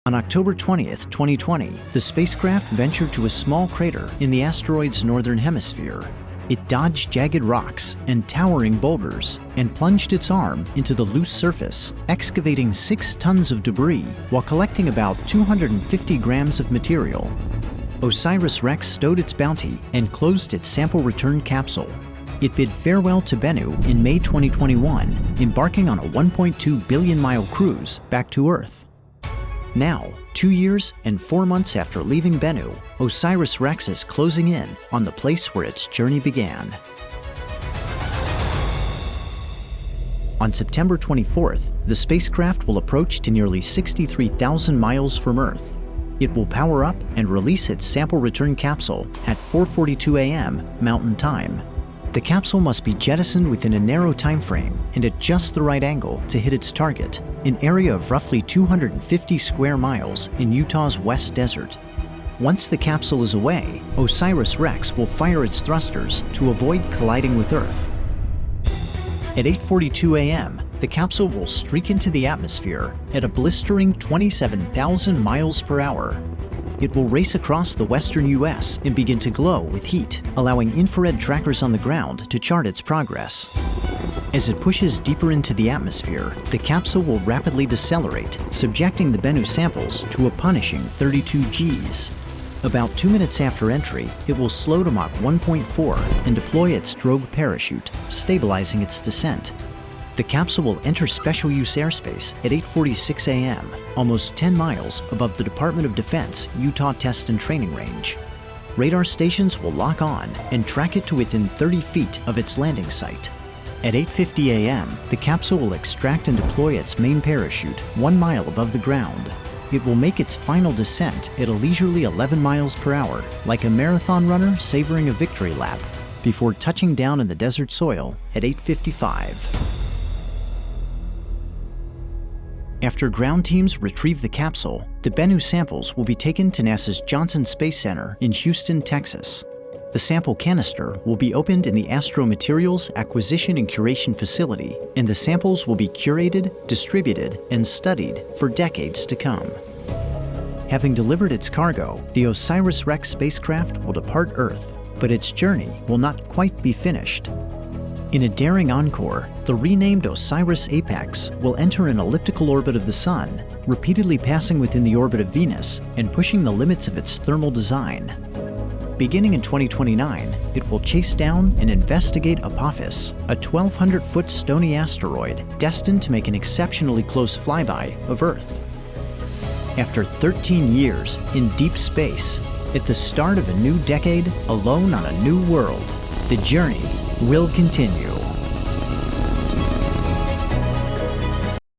On October 20th, 2020, the spacecraft ventured to a small crater in the asteroid's northern hemisphere. It dodged jagged rocks and towering boulders and plunged its arm into the loose surface, excavating 6 tons of debris while collecting about 250 grams of material. OSIRIS-REx stowed its bounty and closed its sample return capsule. It bid farewell to Bennu in May 2021, embarking on a 1.2 billion-mile cruise back to Earth. Now, 2 years and 4 months after leaving Bennu, OSIRIS-REx is closing in on the place where its journey began. On September 24th, the spacecraft will approach to nearly 63,000 miles from Earth. It will power up and release its sample return capsule at 4:42 a.m. Mountain Time. The capsule must be jettisoned within a narrow time frame and at just the right angle to hit its target, an area of roughly 250 square miles in Utah's West Desert. Once the capsule is away, OSIRIS-REx will fire its thrusters to avoid colliding with Earth. At 8:42 a.m., the capsule will streak into the atmosphere at a blistering 27,000 miles per hour. It will race across the western U.S. and begin to glow with heat, allowing infrared trackers on the ground to chart its progress. As it pushes deeper into the atmosphere, the capsule will rapidly decelerate, subjecting the Bennu samples to a punishing 32 Gs. About 2 minutes after entry, it will slow to Mach 1.4 and deploy its drogue parachute, stabilizing its descent. The capsule will enter special use airspace at 8:46 a.m., almost 10 miles above the Department of Defense Utah Test and Training Range. Radar stations will lock on and track it to within 30 feet of its landing site. At 8:50 a.m., the capsule will extract and deploy its main parachute 1 mile above the ground. It will make its final descent at a leisurely 11 miles per hour, like a marathon runner savoring a victory lap, before touching down in the desert soil at 8:55. After ground teams retrieve the capsule, the Bennu samples will be taken to NASA's Johnson Space Center in Houston, Texas. The sample canister will be opened in the Astro Materials Acquisition and Curation Facility, and the samples will be curated, distributed, and studied for decades to come. Having delivered its cargo, the OSIRIS-REx spacecraft will depart Earth, but its journey will not quite be finished. In a daring encore, the renamed OSIRIS-APEX will enter an elliptical orbit of the Sun, repeatedly passing within the orbit of Venus and pushing the limits of its thermal design. Beginning in 2029, it will chase down and investigate Apophis, a 1,200-foot stony asteroid destined to make an exceptionally close flyby of Earth. After 13 years in deep space, at the start of a new decade, alone on a new world, the journey will continue.